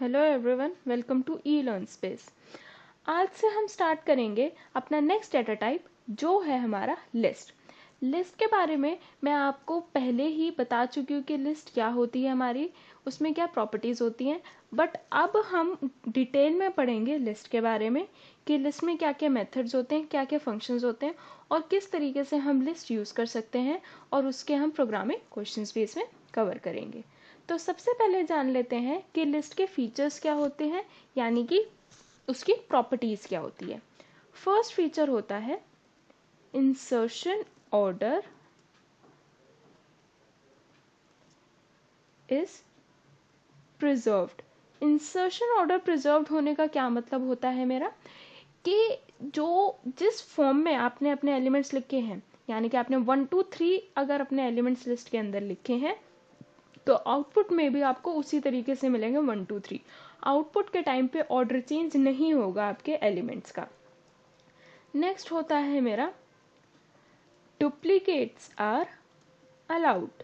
Hello everyone, welcome to E Learn Space. आज से हम स्टार्ट करेंगे अपना नेक्स्ट डेटा टाइप जो है हमारा लिस्ट। लिस्ट के बारे में मैं आपको पहले ही बता चुकी हूँ कि लिस्ट क्या होती है हमारी, उसमें क्या प्रॉपर्टीज़ होती हैं। बट अब हम डिटेल में पढ़ेंगे लिस्ट के बारे में कि लिस्ट में क्या क्या मेथड्स होते हैं, क्या क्या फंक्शंस होते हैं और किस तरीके से हम लिस्ट यूज़ कर सकते हैं, और उसके हम प्रोग्रामिंग क्वेश्चंस भी इसमें कवर करेंगे। तो सबसे पहले जान लेते हैं कि लिस्ट के फीचर्स क्या होते हैं, यानी कि उसकी प्रॉपर्टीज़ क्या होती है। फर्स्ट फीचर होता है insertion order is preserved. Insertion order preserved होने का क्या मतलब होता है मेरा, कि जो जिस फॉर्म में आपने अपने एलिमेंट्स लिखे हैं, यानी कि आपने 1 2 3 अगर अपने एलिमेंट्स लिस्ट के अंदर लिखे हैं तो आउटपुट में भी आपको उसी तरीके से मिलेंगे 1 2 3। आउटपुट के टाइम पे ऑर्डर चेंज नहीं होगा आपके एलिमेंट्स का। नेक्स्ट होता है मेरा डुप्लीकेट्स आर अलाउड,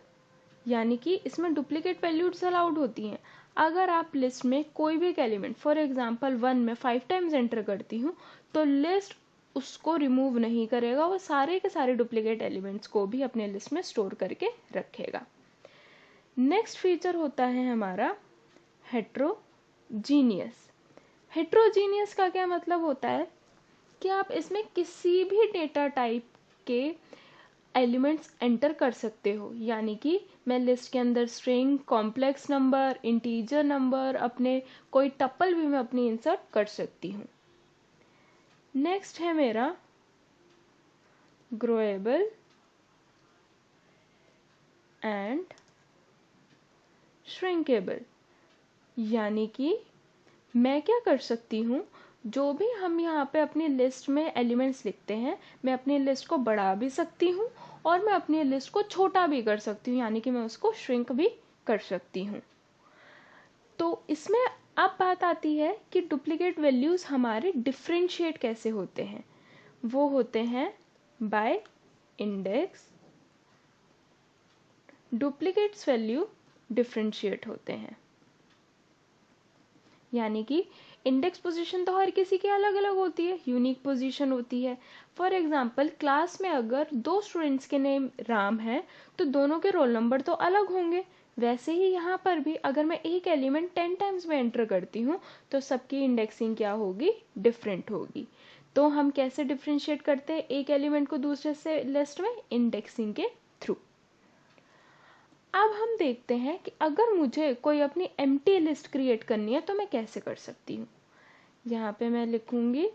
यानी कि इसमें डुप्लीकेट वैल्यूज अलाउड होती हैं। अगर आप लिस्ट में कोई भी एक एलिमेंट, फॉर एग्जांपल 1 में 5 टाइम्स एंटर करती हूँ तो लिस्ट उसको रिमूव नहीं करेगा, वो सारे के सारे डुप्लीकेट एलिमेंट्स को भी अपने लिस्ट में स्टोर करके रखेगा। नेक्स्ट फीचर होता है हमारा हेट्रोजीनियस। हेट्रोजीनियस का क्या मतलब होता है कि आप इसमें किसी भी डेटा टाइप के एलिमेंट्स एंटर कर सकते हो, यानी कि मैं लिस्ट के अंदर string, complex number, integer number, अपने कोई टपल भी मैं अपनी इंसर्ट कर सकती हूँ। नेक्स्ट है मेरा ग्रोएबल एंड श्रिंकेबल, यानी कि मैं क्या कर सकती हूँ, जो भी हम यहाँ पे अपनी लिस्ट में एलिमेंट्स लिखते हैं मैं अपनी लिस्ट को बढ़ा भी सकती हूँ और मैं अपनी लिस्ट को छोटा भी कर सकती हूँ, यानी कि मैं उसको श्रिंक भी कर सकती हूँ। तो इसमें अब बात आती है कि डुप्लीकेट वैल्यूज़ हमारे डिफ्रेंशिएट कैसे होते हैं। वो होते हैं by index. Duplicates value differentiate होते हैं, यानी कि इंडेक्स पोजीशन तो हर किसी की अलग अलग होती है, यूनिक पोजीशन होती है। फॉर एग्जांपल क्लास में अगर 2 स्टूडेंट्स के नेम राम है तो दोनों के रोल नंबर तो अलग होंगे। वैसे ही यहाँ पर भी अगर मैं एक एलिमेंट 10 टाइम्स में एंटर करती हूँ तो सबकी इंडेक्सिंग क्या होगी, डिफरेंट होगी। तो हम कैसे डिफ्रेंशिएट करते हैं एक एलिमेंट को दूसरे से लिस्ट में, इंडेक्सिंग के थ्रू। अब हम देखते हैं कि अगर मुझे कोई अपनी एम्प्टी लिस्ट क्रिएट करनी है तो मैं कैसे कर सकती हूँ। यहाँ पे मैं लिखूंगी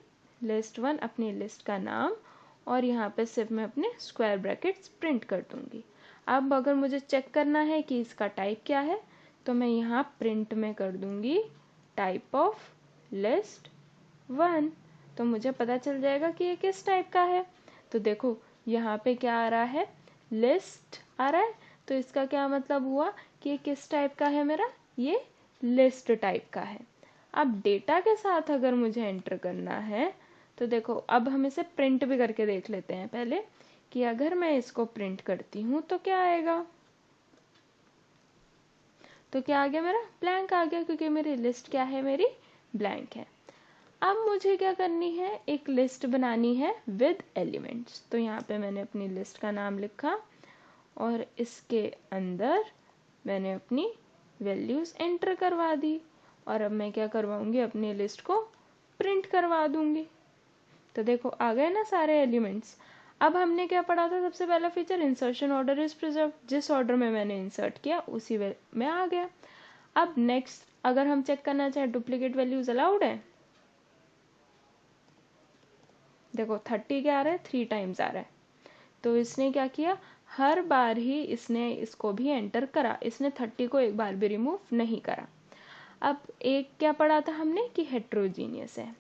लिस्ट 1 अपनी लिस्ट का नाम, और यहाँ पे सिर्फ मैं अपने स्क्वायर ब्रैकेट्स प्रिंट कर दूंगी। अब अगर मुझे चेक करना है कि इसका टाइप क्या है तो मैं यहाँ प्रिंट में कर दूंगी टाइप ऑफ लिस्ट 1, तो मुझे पता चल जाएगा कि ये किस टाइप का है। तो देखो यहाँ पे क्या आ रहा है, लिस्ट आ रहा है, तो इसका क्या मतलब हुआ कि ये किस टाइप का है मेरा, ये लिस्ट टाइप का है। अब डेटा के साथ अगर मुझे एंटर करना है तो देखो अब हम इसे प्रिंट भी करके देख लेते हैं पहले, कि अगर मैं इसको प्रिंट करती हूँ तो क्या आएगा। तो क्या आ गया मेरा, ब्लैंक आ गया, क्योंकि मेरी लिस्ट क्या है, मेरी ब्लैंक है। अब मुझे क्या करनी है, एक लिस्ट बनानी है विद एलिमेंट्स। तो यहाँ पे मैंने अपनी लिस्ट का नाम लिखा और इसके अंदर मैंने अपनी वैल्यूज़ एंटर करवा दी, और अब मैं क्या करवाऊंगी, अपनी लिस्ट को प्रिंट करवा दूंगी। तो देखो आ गए ना सारे एलिमेंट्स। अब हमने क्या पढ़ा था, सबसे पहला feature insertion order is preserve, जिस ऑर्डर में मैंने इंसर्ट किया उसी में आ गया। अब नेक्स्ट अगर हम चेक करना चाहे डुप्लीकेट वैल्यूज अलाउड है, देखो 30 क्या आ रहा है, 3 टाइम्स आ रहा है। तो इसने क्या किया, हर बार ही इसने इसको भी एंटर करा, इसने 30 को एक बार भी रिमूव नहीं करा। अब एक क्या पढ़ा था हमने कि हेट्रोजीनियस है,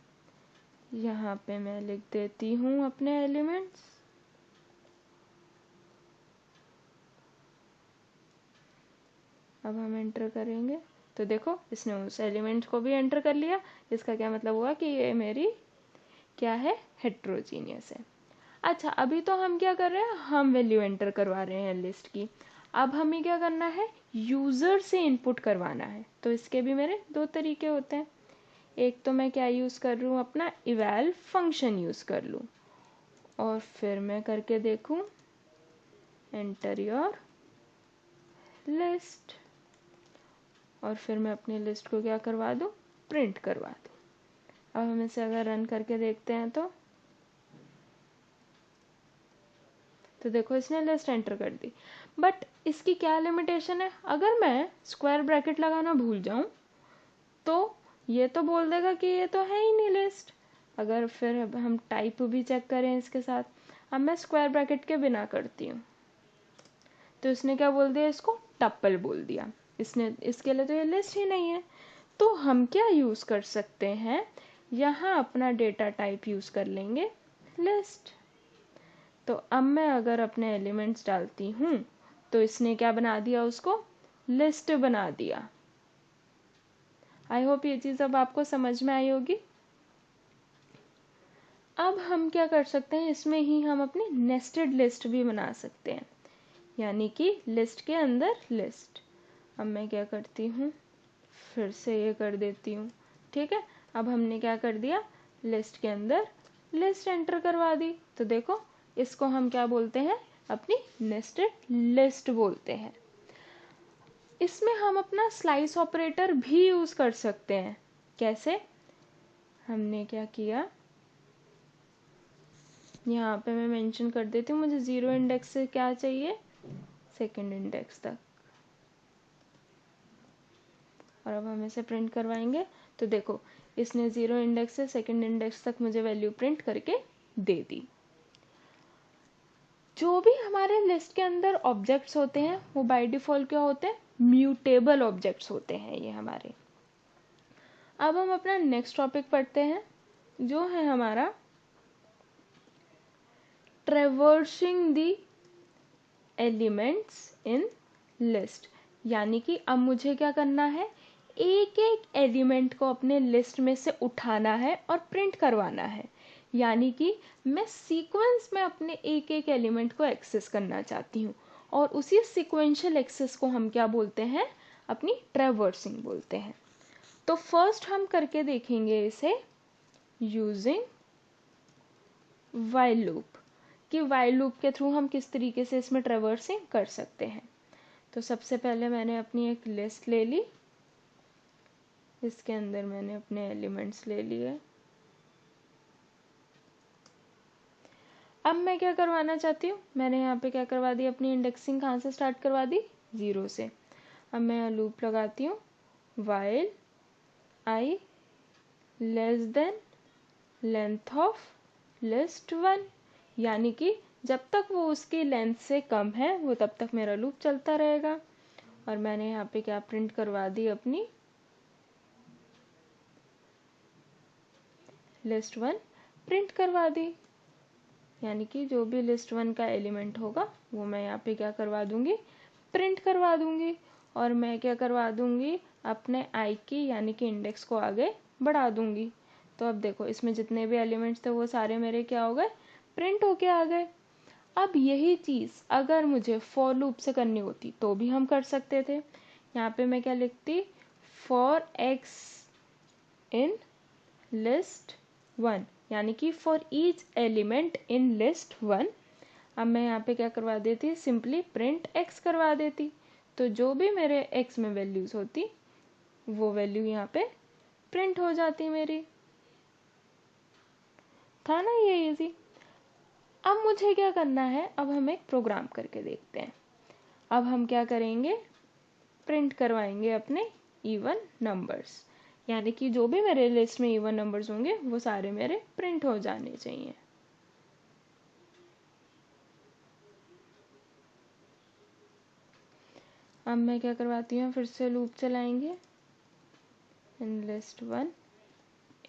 यहाँ पे मैं लिख देती हूँ अपने एलिमेंट्स। अब हम एंटर करेंगे तो देखो इसने उस एलिमेंट को भी एंटर कर लिया। इसका क्या मतलब हुआ कि ये मेरी क्या है, हेट्रोजीनियस है। अच्छा अभी तो हम क्या कर रहे हैं, हम वैल्यू एंटर करवा रहे हैं लिस्ट की। अब हमें क्या करना है, यूज़र से इनपुट करवाना है। तो इसके भी मेरे दो तरीके होते हैं। एक तो मैं क्या यूज़ कर रही हूँ, अपना इवैल फंक्शन यूज़ कर लूँ और फिर मैं करके देखूँ एंटर योर लिस्ट, और फिर मैं अपनी लिस्ट को क्या करवा दूँ, प्रिंट करवा दूँ। अब हम इसे अगर रन करके देखते हैं तो देखो इसने लिस्ट एंटर कर दी। बट इसकी क्या लिमिटेशन है, अगर मैं स्क्वायर ब्रैकेट लगाना भूल जाऊं तो ये तो बोल देगा कि ये तो है ही नहीं लिस्ट। अगर फिर हम टाइप भी चेक करें इसके साथ, अब मैं स्क्वायर ब्रैकेट के बिना करती हूँ तो इसने क्या बोल दिया, इसको टप्पल बोल दिया। इसने इसके लिए तो ये लिस्ट ही नहीं है। तो हम क्या यूज़ कर सकते हैं, यहाँ अपना डेटा टाइप यूज़ कर लेंगे लिस्ट। तो अब मैं अगर अपने एलिमेंट्स डालती हूँ तो इसने क्या बना दिया, उसको लिस्ट बना दिया। आई होप ये चीज़ अब आपको समझ में आई होगी। अब हम क्या कर सकते हैं, इसमें ही हम अपनी नेस्टेड लिस्ट भी बना सकते हैं, यानी कि लिस्ट के अंदर लिस्ट। अब मैं क्या करती हूँ, फिर से ये कर देती हूँ। ठीक है, अब हमने क्या कर दिया, लिस्ट के अंदर लिस्ट एंटर करवा दी। तो देखो इसको हम क्या बोलते हैं, अपनी नेस्टेड लिस्ट बोलते हैं। इसमें हम अपना स्लाइस ऑपरेटर भी यूज कर सकते हैं। कैसे, हमने क्या किया, यहाँ पे मैं मेंशन कर देती हूँ, मुझे 0 इंडेक्स से क्या चाहिए, सेकंड इंडेक्स तक। और अब हम इसे प्रिंट करवाएंगे तो देखो इसने 0 इंडेक्स से सेकंड इंडेक्स तक मुझे वैल्यू प्रिंट करके दे दी। जो भी हमारे लिस्ट के अंदर ऑब्जेक्ट्स होते हैं वो बाय डिफॉल्ट क्या होते हैं, म्यूटेबल ऑब्जेक्ट्स होते हैं ये हमारे। अब हम अपना नेक्स्ट टॉपिक पढ़ते हैं, जो है हमारा traversing the elements in list. यानी कि अब मुझे क्या करना है, एक एक एलिमेंट को अपने लिस्ट में से उठाना है और प्रिंट करवाना है। यानी कि मैं सीक्वेंस में अपने एक एक एलिमेंट को एक्सेस करना चाहती हूँ, और उसी सीक्वेंशियल एक्सेस को हम क्या बोलते हैं, अपनी ट्रैवर्सिंग बोलते हैं। तो फर्स्ट हम करके देखेंगे इसे यूजिंग व्हाइल लूप, कि व्हाइल लूप के थ्रू हम किस तरीके से इसमें ट्रैवर्सिंग कर सकते हैं। तो सबसे पहले मैंने अपनी एक लिस्ट ले ली, इसके अंदर मैंने अपने एलिमेंट्स ले लिए। अब मैं क्या करवाना चाहती हूँ, मैंने यहाँ पे क्या करवा दी, अपनी इंडेक्सिंग कहाँ से स्टार्ट करवा दी, 0 से। अब मैं लूप लगाती हूँ, while i less than length of list 1, यानी कि जब तक वो उसकी लेंथ से कम है वो तब तक मेरा लूप चलता रहेगा। और मैंने यहाँ पे क्या प्रिंट करवा दी, अपनी लिस्ट 1 प्रिंट करवा दी। यानी कि जो भी लिस्ट 1 का एलिमेंट होगा वो मैं यहाँ पे क्या करवा दूंगी, प्रिंट करवा दूंगी। और मैं क्या करवा दूंगी, अपने आई की यानी कि इंडेक्स को आगे बढ़ा दूंगी। तो अब देखो इसमें जितने भी एलिमेंट्स थे वो सारे मेरे क्या हो गए, प्रिंट होके आ गए। अब यही चीज़ अगर मुझे फॉर लूप से करनी होती तो भी हम कर सकते थे। यहाँ पे मैं क्या लिखती, फॉर एक्स इन लिस्ट 1, यानी कि for each element in list 1। अब मैं यहाँ पे क्या करवा देती, सिंपली प्रिंट x करवा देती। तो जो भी मेरे x में वैल्यूज होती वो वैल्यू यहाँ पे प्रिंट हो जाती मेरी। था ना ये इजी। अब मुझे क्या करना है, अब हम एक प्रोग्राम करके देखते हैं। अब हम क्या करेंगे, प्रिंट करवाएंगे अपने इवन नंबर्स, यानी कि जो भी मेरे लिस्ट में इवन नंबर्स होंगे वो सारे मेरे प्रिंट हो जाने चाहिए। अब मैं क्या करवाती हूँ, फिर से लूप चलाएंगे, in list 1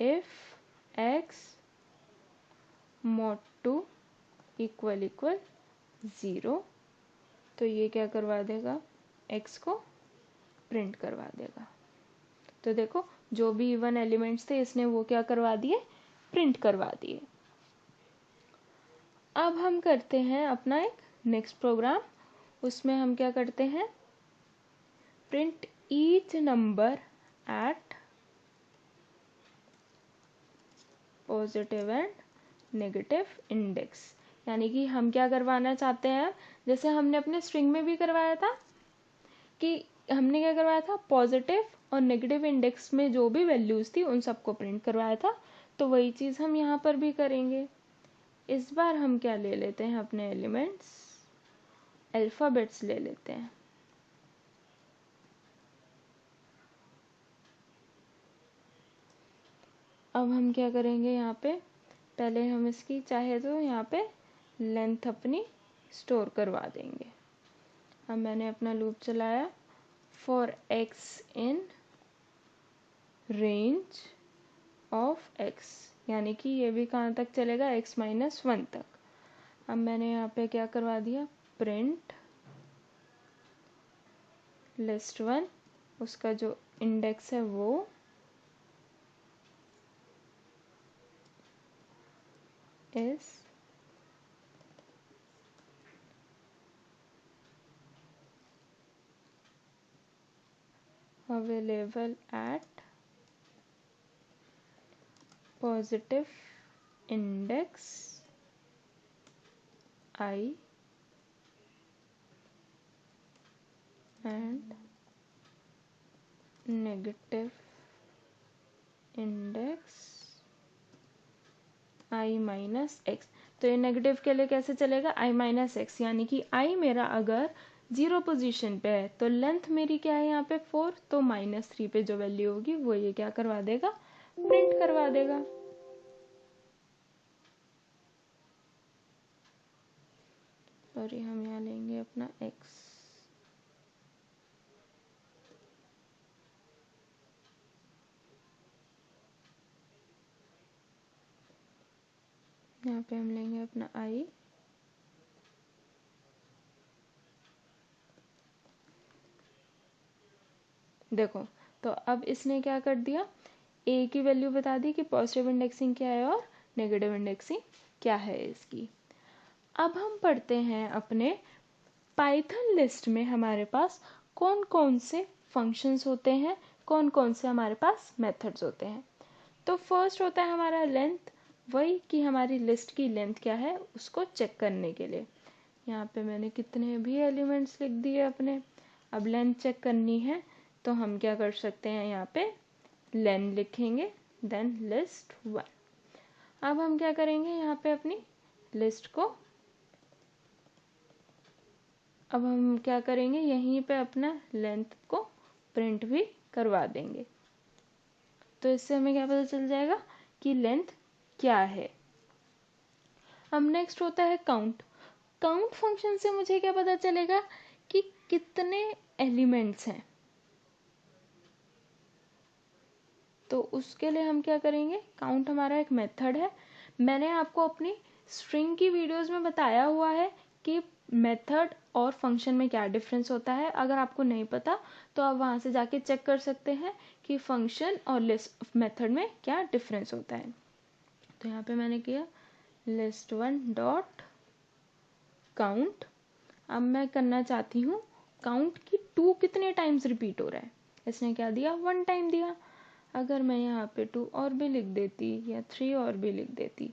if x mod 2 equal 0, तो ये क्या करवा देगा, x को प्रिंट करवा देगा। तो देखो जो भी इवन एलिमेंट्स थे इसने वो क्या करवा दिए, प्रिंट करवा दिए। अब हम करते हैं अपना एक नेक्स्ट प्रोग्राम, उसमें हम क्या करते हैं, print each number at positive and negative index. यानी कि हम क्या करवाना चाहते हैं, जैसे हमने अपने स्ट्रिंग में भी करवाया था कि हमने क्या करवाया था, पॉजिटिव और नेगेटिव इंडेक्स में जो भी वैल्यूज थी उन सबको प्रिंट करवाया था, तो वही चीज़ हम यहाँ पर भी करेंगे। इस बार हम क्या ले लेते हैं, अपने एलिमेंट्स अल्फ़ाबेट्स ले लेते हैं। अब हम क्या करेंगे, यहाँ पे पहले हम इसकी चाहे तो यहाँ पे लेंथ अपनी स्टोर करवा देंगे। अब मैंने अपना लूप चलाया, for x in range of x, यानी कि ये भी कहाँ तक चलेगा, x-1 तक। अब मैंने यहाँ पे क्या करवा दिया, प्रिंट लिस्ट 1, उसका जो इंडेक्स है वो इस available at positive index I and negative index I minus x. तो ये नेगेटिव के लिए कैसे चलेगा, I माइनस एक्स, यानी कि I मेरा अगर 0 पोजीशन पे है तो लेंथ मेरी क्या है यहाँ पे 4, तो -3 पे जो वैल्यू होगी वो ये क्या करवा देगा, प्रिंट करवा देगा। सॉरी, हम यहाँ लेंगे अपना x, यहाँ पे हम लेंगे अपना I, देखो तो अब इसने क्या कर दिया, a की वैल्यू बता दी कि पॉजिटिव इंडेक्सिंग क्या है और नेगेटिव इंडेक्सिंग क्या है इसकी। अब हम पढ़ते हैं अपने पाइथन लिस्ट में हमारे पास कौन कौन से फंक्शंस होते हैं, कौन कौन से हमारे पास मेथड्स होते हैं। तो फर्स्ट होता है हमारा लेंथ, वही कि हमारी लिस्ट की लेंथ क्या है उसको चेक करने के लिए। यहाँ पे मैंने कितने भी एलिमेंट्स लिख दिए अपने। अब लेंथ चेक करनी है तो हम क्या कर सकते हैं, यहाँ पे लेन लिखेंगे, देन लिस्ट 1। अब हम क्या करेंगे, यहाँ पे अपनी लिस्ट को, अब हम क्या करेंगे, यहीं पे अपना लेंथ को प्रिंट भी करवा देंगे, तो इससे हमें क्या पता चल जाएगा कि लेंथ क्या है। अब नेक्स्ट होता है काउंट। काउंट फंक्शन से मुझे क्या पता चलेगा कि कितने एलिमेंट्स हैं, तो उसके लिए हम क्या करेंगे, काउंट हमारा एक मेथड है। मैंने आपको अपनी स्ट्रिंग की वीडियोस में बताया हुआ है कि मेथड और फंक्शन में क्या डिफरेंस होता है। अगर आपको नहीं पता तो आप वहाँ से जाके चेक कर सकते हैं कि फंक्शन और लिस्ट मेथड में क्या डिफरेंस होता है। तो यहाँ पे मैंने किया list1 डॉट काउंट। अब मैं करना चाहती हूँ काउंट की 2 कितने टाइम्स रिपीट हो रहा है, इसने क्या दिया, 1 टाइम दिया। अगर मैं यहाँ पे 2 और भी लिख देती या 3 और भी लिख देती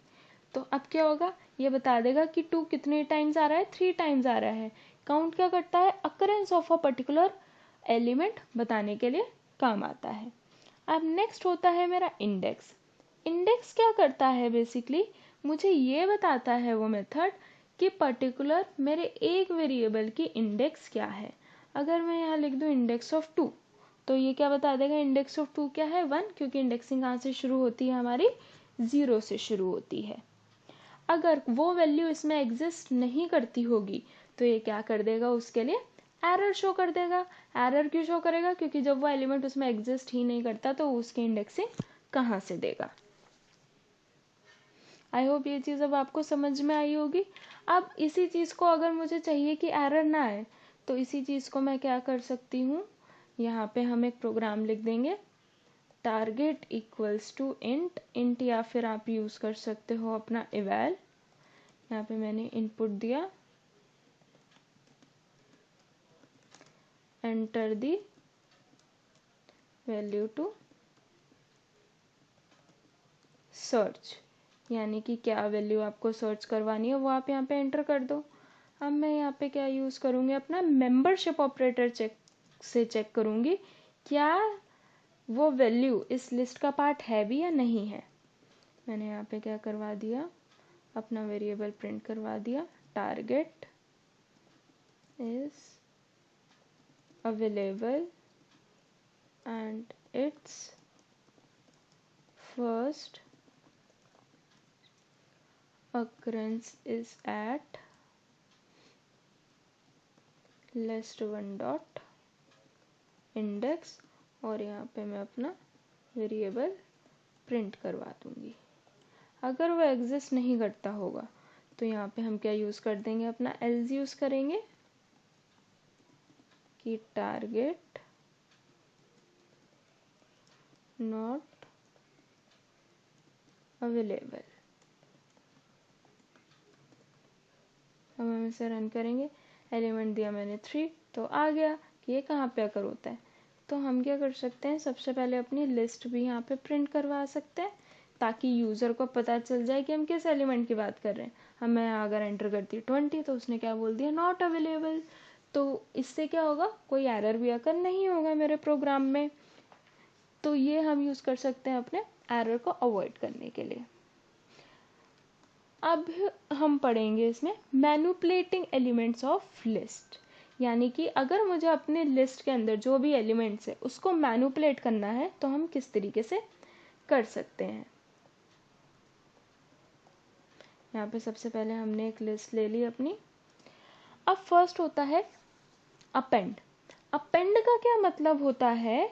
तो अब क्या होगा, ये बता देगा कि 2 कितने टाइम्स आ रहा है, 3 टाइम्स आ रहा है। काउंट क्या करता है, occurrence of a particular element बताने के लिए काम आता है। अब नेक्स्ट होता है मेरा इंडेक्स। इंडेक्स क्या करता है, बेसिकली मुझे ये बताता है वो मेथड कि पर्टिकुलर मेरे एक वेरिएबल की इंडेक्स क्या है। अगर मैं यहाँ लिख दूँ इंडेक्स ऑफ 2, तो ये क्या बता देगा, इंडेक्स ऑफ 2 क्या है, 1, क्योंकि इंडेक्सिंग कहाँ से शुरू होती है, हमारी 0 से शुरू होती है। अगर वो वैल्यू इसमें एग्जिस्ट नहीं करती होगी तो ये क्या कर देगा, उसके लिए एरर शो कर देगा। एरर क्यों शो करेगा, क्योंकि जब वो एलिमेंट उसमें एग्जिस्ट ही नहीं करता तो उसकी इंडेक्सिंग कहाँ से देगा। आई होप ये चीज़ अब आपको समझ में आई होगी। अब इसी चीज़ को अगर मुझे चाहिए कि एरर ना आए तो इसी चीज़ को मैं क्या कर सकती हूँ, यहाँ पे हम एक प्रोग्राम लिख देंगे, target equals to int, int या फिर आप यूज़ कर सकते हो अपना इवैल। यहाँ पे मैंने इनपुट दिया, enter the value to search, यानी कि क्या वैल्यू आपको सर्च करवानी है वो आप यहाँ पे एंटर कर दो। अब मैं यहाँ पे क्या यूज़ करूँगी, अपना मेंबरशिप ऑपरेटर चेक करूँगी क्या वो वैल्यू इस लिस्ट का पार्ट है भी या नहीं है। मैंने यहाँ पे क्या करवा दिया, अपना वेरिएबल प्रिंट करवा दिया, target is available and it's first occurrence is at list1 dot index, और यहाँ पे मैं अपना वेरिएबल प्रिंट करवा दूंगी। अगर वो एग्जिस्ट नहीं करता होगा तो यहाँ पे हम क्या यूज़ कर देंगे, अपना एल्स यूज़ करेंगे कि टारगेट नॉट अवेलेबल। अब हम इसे रन करेंगे, एलिमेंट दिया मैंने 3 तो आ गया कि ये कहाँ पे अकर होता है। तो हम क्या कर सकते हैं, सबसे पहले अपनी लिस्ट भी यहाँ पे प्रिंट करवा सकते हैं ताकि यूज़र को पता चल जाए कि हम किस एलिमेंट की बात कर रहे हैं। हम मैं अगर एंटर करती 20 तो उसने क्या बोल दिया, नॉट अवेलेबल। तो इससे क्या होगा, कोई एरर भी अकर नहीं होगा मेरे प्रोग्राम में। तो ये हम यूज़ कर सकते हैं अपने एरर को अवॉइड करने के लिए। अब हम पढ़ेंगे इसमें मैनिपुलेटिंग एलिमेंट्स ऑफ लिस्ट, यानी कि अगर मुझे अपने लिस्ट के अंदर जो भी एलिमेंट्स है उसको मैनिपुलेट करना है तो हम किस तरीके से कर सकते हैं। यहाँ पे सबसे पहले हमने एक लिस्ट ले ली अपनी। अब फर्स्ट होता है अपेंड। अपेंड का क्या मतलब होता है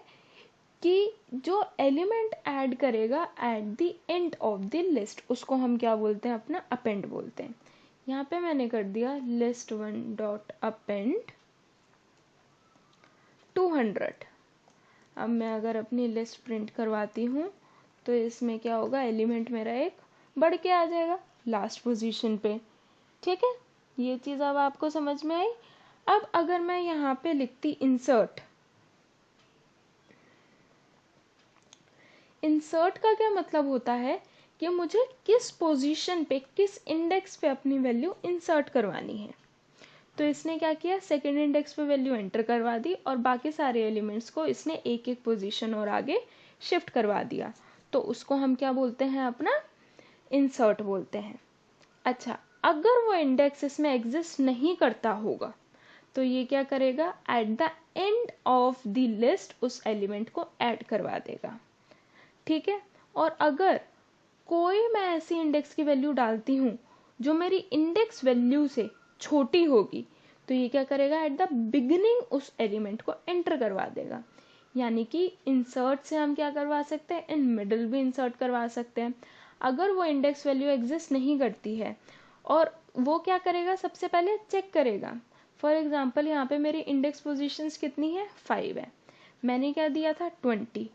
कि जो एलिमेंट ऐड करेगा at the end of the list उसको हम क्या बोलते हैं, अपना अपेंड बोलते हैं। यहाँ पे मैंने कर दिया list1 डॉट अपेंड 200। अब मैं अगर अपनी लिस्ट प्रिंट करवाती हूँ तो इसमें क्या होगा, एलिमेंट मेरा एक बढ़ के आ जाएगा लास्ट पोजीशन पे। ठीक है, ये चीज़ अब आपको समझ में आई। अब अगर मैं यहाँ पे लिखती इंसर्ट, इंसर्ट का क्या मतलब होता है कि मुझे किस पोजीशन पे, किस इंडेक्स पे अपनी वैल्यू इंसर्ट करवानी है। तो इसने क्या किया, सेकंड इंडेक्स पे वैल्यू एंटर करवा दी और बाकी सारे एलिमेंट्स को इसने एक एक पोजीशन और आगे शिफ्ट करवा दिया। तो उसको हम क्या बोलते हैं, अपना इंसर्ट बोलते हैं। अच्छा, अगर वो इंडेक्स इसमें एग्जिस्ट नहीं करता होगा तो ये क्या करेगा, at the end of the list उस एलिमेंट को ऐड करवा देगा। ठीक है, और अगर कोई मैं ऐसी इंडेक्स की वैल्यू डालती हूँ जो मेरी इंडेक्स वैल्यू से छोटी होगी तो ये क्या करेगा, एट द बिगिनिंग उस एलिमेंट को एंटर करवा देगा। यानी कि इंसर्ट से हम क्या करवा सकते हैं, इन मिडल भी इंसर्ट करवा सकते हैं। अगर वो इंडेक्स वैल्यू एग्जिस्ट नहीं करती है और वो क्या करेगा, सबसे पहले चेक करेगा। फॉर एग्जाम्पल यहाँ पे मेरी इंडेक्स पोजिशंस कितनी है, 5 है। मैंने क्या दिया था, 20।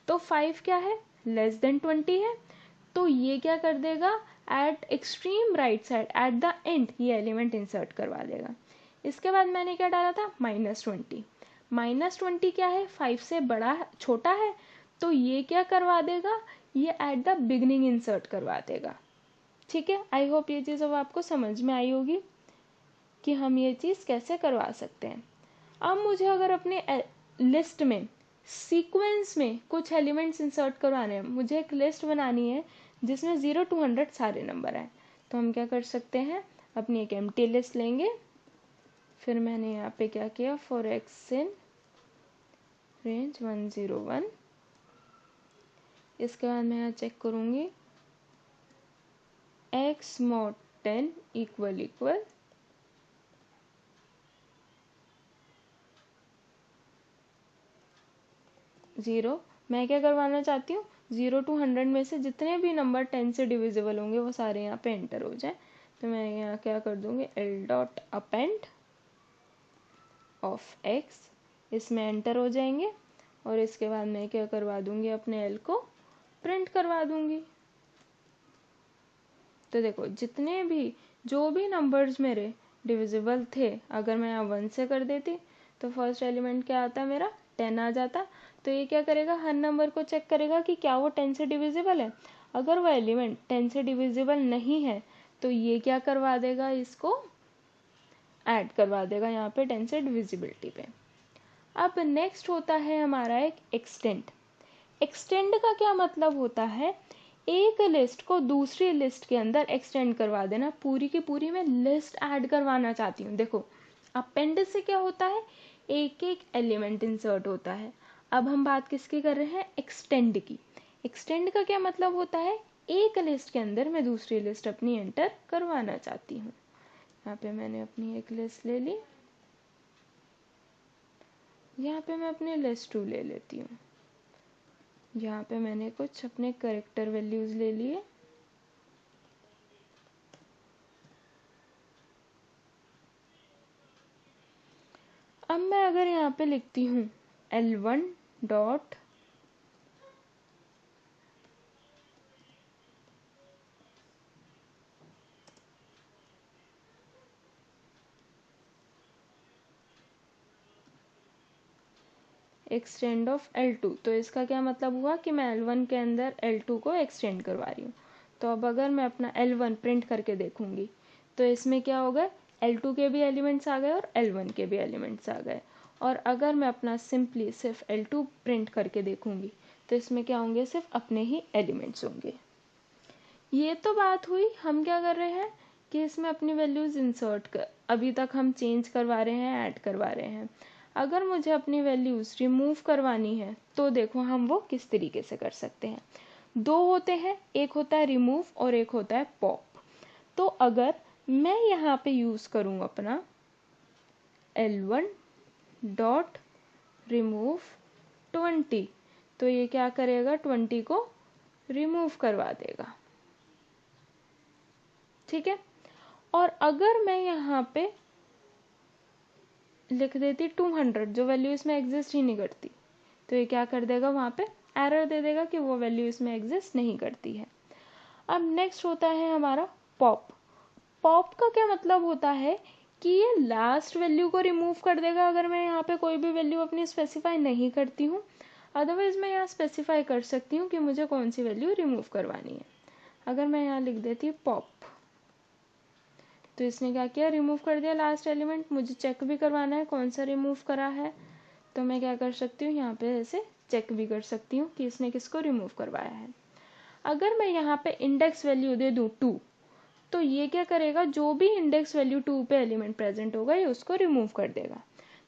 तो 5 क्या है, लेस देन 20 है। तो ये क्या कर देगा, eight extreme right side at the end ये एलिमेंट इंसर्ट करवा देगा। इसके बाद मैंने क्या डाला था, -20। -20 क्या है, 5 से बड़ा छोटा है। तो ये क्या करवा देगा, ये एट द बिगनिंग इंसर्ट करवा देगा। ठीक है, आई होप ये चीज़ अब आपको समझ में आई होगी कि हम ये चीज़ कैसे करवा सकते हैं। अब मुझे अगर अपने लिस्ट में सीक्वेंस में कुछ एलिमेंट्स इंसर्ट करवाने हैं, मुझे एक लिस्ट बनानी है जिसमें 0 to 100 सारे नंबर आए, तो हम क्या कर सकते हैं, अपनी एक एम्प्टी लिस्ट लेंगे। फिर मैंने यहाँ पे क्या किया, फॉर एक्स इन रेंज 101। इसके बाद मैं यहाँ चेक करूँगी x mod 10 इक्वल 0। मैं क्या करवाना चाहती हूँ, 0 to 100 में से जितने भी नंबर 10 से डिविजिबल होंगे वो सारे यहाँ पे एंटर हो जाए। तो मैं यहाँ क्या कर दूँगी, l dot append of x, इसमें एंटर हो जाएंगे और इसके बाद मैं क्या करवा दूँगी, अपने l को प्रिंट करवा दूँगी। तो देखो जितने भी जो भी नंबर्स मेरे डिविजिबल थे, अगर मैं यहाँ 1 से कर देती तो फर्स्ट एलिमेंट क्या आता, मेरा 10 आ जाता। तो ये क्या करेगा, हर नंबर को चेक करेगा कि क्या वो 10 से डिविजिबल है। अगर वो एलिमेंट 10 से डिविजिबल नहीं है तो ये क्या करवा देगा, इसको ऐड करवा देगा यहाँ पे 10 से डिविजिबिलिटी पे। अब नेक्स्ट होता है हमारा एक एक्सटेंड। एक्सटेंड का क्या मतलब होता है, एक लिस्ट को दूसरी लिस्ट के अंदर एक्सटेंड करवा देना। पूरी की पूरी मैं लिस्ट ऐड करवाना चाहती हूँ। देखो अपेंड से क्या होता है, एक एक एलिमेंट इंसर्ट होता है। अब हम बात किसकी कर रहे हैं, एक्सटेंड की। एक्सटेंड का क्या मतलब होता है, एक लिस्ट के अंदर मैं दूसरी लिस्ट अपनी एंटर करवाना चाहती हूँ। यहाँ पे मैंने अपनी एक लिस्ट ले ली, यहाँ पे मैं अपनी लिस्ट 2 ले लेती हूँ, यहाँ पे मैंने कुछ अपने कैरेक्टर वैल्यूज ले लिए। अब मैं अगर यहाँ पे लिखती हूँ L1 dot extend of L2, तो इसका क्या मतलब हुआ कि मैं L1 के अंदर L2 को एक्सटेंड करवा रही हूँ। तो अब अगर मैं अपना L1 प्रिंट करके देखूंगी तो इसमें क्या होगा, L2 के भी एलिमेंट्स आ गए और L1 के भी एलिमेंट्स आ गए। और अगर मैं अपना सिंपली सिर्फ L2 प्रिंट करके देखूंगी तो इसमें क्या होंगे, सिर्फ अपने ही एलिमेंट्स होंगे। ये तो बात हुई हम क्या कर रहे हैं कि इसमें अपनी वैल्यूज इंसर्ट कर, अभी तक हम चेंज करवा रहे हैं, ऐड करवा रहे हैं। अगर मुझे अपनी वैल्यूज रिमूव करवानी है तो देखो हम वो किस तरीके से कर सकते हैं। दो होते हैं, एक होता है रिमूव और एक होता है पॉप। तो अगर मैं यहाँ पे यूज करूँ अपना L1 डॉट रिमूव 20, तो ये क्या करेगा, 20 को रिमूव करवा देगा। ठीक है। और अगर मैं यहाँ पे लिख देती 200, जो वैल्यू इसमें एग्जिस्ट ही नहीं करती, तो ये क्या कर देगा, वहाँ पे एरर दे देगा कि वो वैल्यू इसमें एग्जिस्ट नहीं करती है। अब नेक्स्ट होता है हमारा पॉप। पॉप का क्या मतलब होता है कि ये लास्ट वैल्यू को रिमूव कर देगा अगर मैं यहाँ पे कोई भी वैल्यू अपनी स्पेसिफाई नहीं करती हूँ। अदरवाइज मैं यहाँ स्पेसिफाई कर सकती हूँ कि मुझे कौन सी वैल्यू रिमूव करवानी है। अगर मैं यहाँ लिख देती पॉप, तो इसने क्या किया, रिमूव कर दिया लास्ट एलिमेंट। मुझे चेक भी करवाना है कौन सा रिमूव करा है, तो मैं क्या कर सकती हूँ, यहाँ पे ऐसे चेक भी कर सकती हूँ कि इसने किसको रिमूव करवाया है। अगर मैं यहाँ पे इंडेक्स वैल्यू दे दूँ 2, तो ये क्या करेगा, जो भी इंडेक्स वैल्यू 2 पे एलिमेंट प्रेजेंट होगा ये उसको रिमूव कर देगा।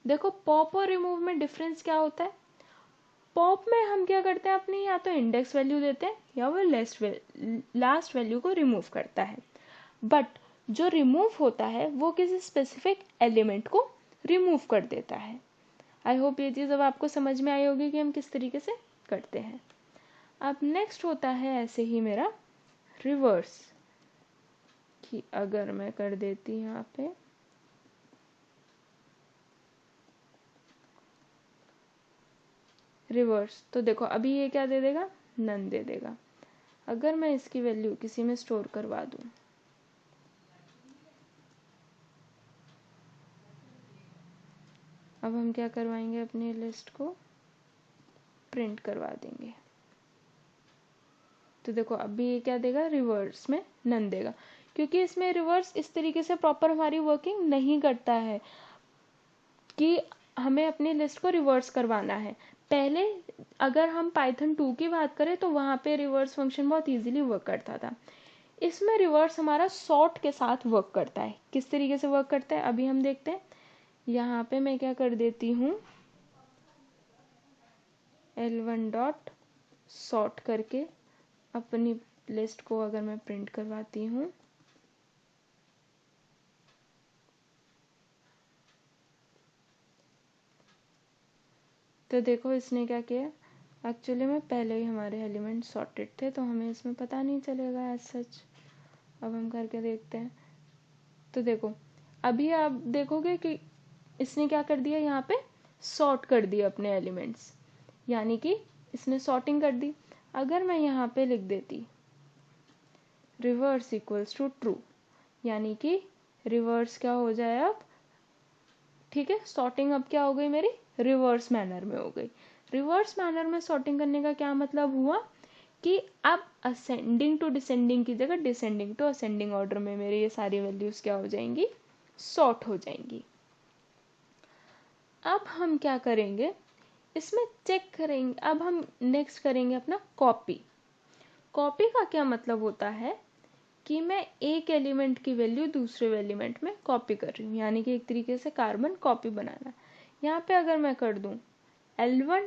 देखो पॉप और रिमूव में डिफरेंस क्या होता है, पॉप में हम क्या करते हैं, अपनी या तो इंडेक्स वैल्यू देते हैं या वो लास्ट वैल्यू को रिमूव करता है। बट जो रिमूव होता है वो किसी स्पेसिफिक एलिमेंट को रिमूव कर देता है। आई होप ये चीज़ अब आपको समझ में आई होगी कि हम किस तरीके से करते हैं। अब नेक्स्ट होता है ऐसे ही मेरा रिवर्स, कि अगर मैं कर देती यहाँ पे रिवर्स, तो देखो अभी ये क्या दे देगा, नन दे देगा। अगर मैं इसकी वैल्यू किसी में स्टोर करवा दूँ, अब हम क्या करवाएंगे, अपनी लिस्ट को प्रिंट करवा देंगे। तो देखो अभी ये क्या देगा, रिवर्स में नन देगा, क्योंकि इसमें रिवर्स इस तरीके से प्रॉपर हमारी वर्किंग नहीं करता है कि हमें अपनी लिस्ट को रिवर्स करवाना है। पहले अगर हम पाइथन 2 की बात करें तो वहाँ पे रिवर्स फंक्शन बहुत इजीली वर्क करता था। इसमें रिवर्स हमारा सॉर्ट के साथ वर्क करता है। किस तरीके से वर्क करता है अभी हम देखते हैं। यहाँ पे मैं क्या कर देती हूँ, L1 डॉट सॉर्ट करके अपनी लिस्ट को अगर मैं प्रिंट करवाती हूँ, तो देखो इसने क्या किया, एक्चुअली में पहले ही हमारे एलिमेंट सॉर्टेड थे तो हमें इसमें पता नहीं चलेगा एज सच। अब हम करके देखते हैं, तो देखो अभी आप देखोगे कि इसने क्या कर दिया, यहाँ पे सॉर्ट कर दिया अपने एलिमेंट्स, यानी कि इसने सॉर्टिंग कर दी। अगर मैं यहाँ पे लिख देती रिवर्स इक्वल्स टू ट्रू, यानी कि रिवर्स क्या हो जाए अब, ठीक है, सॉर्टिंग अब क्या हो गई मेरी, रिवर्स मैनर में हो गई। रिवर्स मैनर में सॉर्टिंग करने का क्या मतलब हुआ कि अब असेंडिंग टू डिसेंडिंग की जगह डिसेंडिंग टू असेंडिंग ऑर्डर में मेरे ये सारी वैल्यूज क्या हो जाएंगी, सॉर्ट हो जाएंगी। अब हम क्या करेंगे, इसमें चेक करेंगे। अब हम नेक्स्ट करेंगे अपना कॉपी। कॉपी का क्या मतलब होता है कि मैं एक एलिमेंट की वैल्यू दूसरे एलिमेंट में कॉपी कर रही हूँ, यानी कि एक तरीके से कार्बन कॉपी बनाना। यहाँ पे अगर मैं कर दूँ L1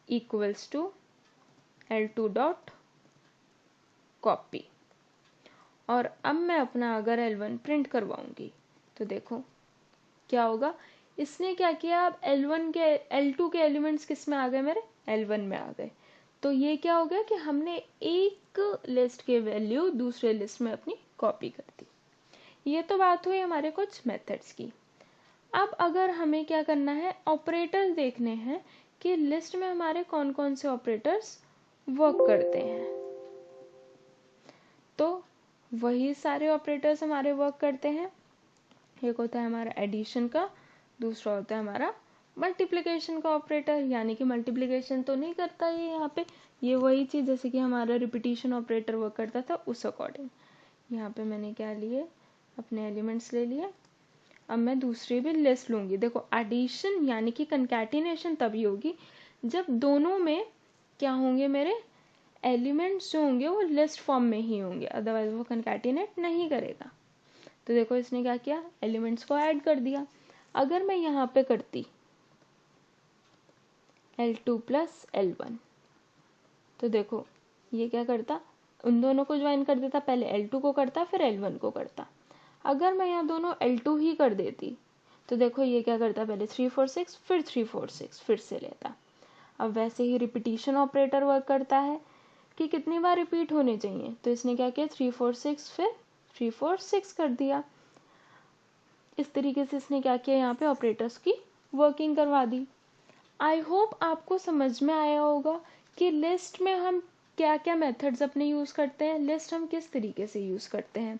equals to L2 dot copy, और अब मैं अपना अगर L1 प्रिंट करवाऊंगी तो देखो क्या होगा। इसने क्या किया, अब L1 के L2 के एलिमेंट्स किस में आ गए, मेरे L1 में आ गए। तो ये क्या हो गया कि हमने एक लिस्ट के वैल्यू दूसरे लिस्ट में अपनी कॉपी कर दी। ये तो बात हुई हमारे कुछ मेथड्स की। अब अगर हमें क्या करना है, ऑपरेटर्स देखने हैं कि लिस्ट में हमारे कौन कौन से ऑपरेटर्स वर्क करते हैं। तो वही सारे ऑपरेटर्स हमारे वर्क करते हैं। एक होता है हमारा एडिशन का, दूसरा होता है हमारा मल्टीप्लिकेशन का ऑपरेटर, यानी कि मल्टीप्लिकेशन तो नहीं करता ये यहाँ पे, ये वही चीज़ जैसे कि हमारा रिपीटिशन ऑपरेटर वर्क करता था उस अकॉर्डिंग। यहाँ पे मैंने क्या लिए, अपने एलिमेंट्स ले लिए। अब मैं दूसरी भी लिस्ट लूँगी। देखो एडिशन यानी कि कंकैटिनेशन तभी होगी जब दोनों में क्या होंगे, मेरे एलिमेंट्स जो होंगे वो लिस्ट फॉर्म में ही होंगे, अदरवाइज वो कंकैटिनेट नहीं करेगा। तो देखो इसने क्या किया, एलिमेंट्स को ऐड कर दिया। अगर मैं यहाँ पे करती L2 प्लस L1, तो देखो ये क्या करता, उन दोनों को ज्वाइन कर देता, पहले L2 को करता फिर L1 को करता। अगर मैं यहाँ दोनों L2 ही कर देती तो देखो ये क्या करता, पहले 3 4 6 फिर 3 4 6 फिर से लेता। अब वैसे ही रिपीटिशन ऑपरेटर वर्क करता है कि कितनी बार रिपीट होने चाहिए, तो इसने क्या किया 3 4 6 फिर 3 4 6 कर दिया। इस तरीके से इसने क्या किया, यहाँ पे ऑपरेटर्स की वर्किंग करवा दी। आई होप आपको समझ में आया होगा कि लिस्ट में हम क्या क्या मेथड्स अपने यूज़ करते हैं, लिस्ट हम किस तरीके से यूज़ करते हैं।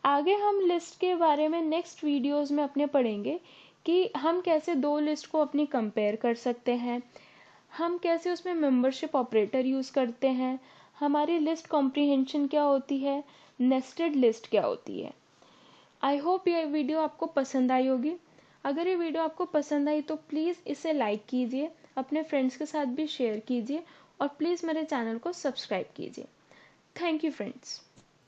आगे हम लिस्ट के बारे में नेक्स्ट वीडियोस में अपने पढ़ेंगे कि हम कैसे दो लिस्ट को अपनी कंपेयर कर सकते हैं, हम कैसे उसमें मेंबरशिप ऑपरेटर यूज़ करते हैं, हमारी लिस्ट कॉम्प्रिहेंशन क्या होती है, नेस्टेड लिस्ट क्या होती है। आई होप ये वीडियो आपको पसंद आई होगी। अगर ये वीडियो आपको पसंद आई तो प्लीज़ इसे लाइक कीजिए, अपने फ्रेंड्स के साथ भी शेयर कीजिए और प्लीज़ मेरे चैनल को सब्सक्राइब कीजिए। Thank you friends.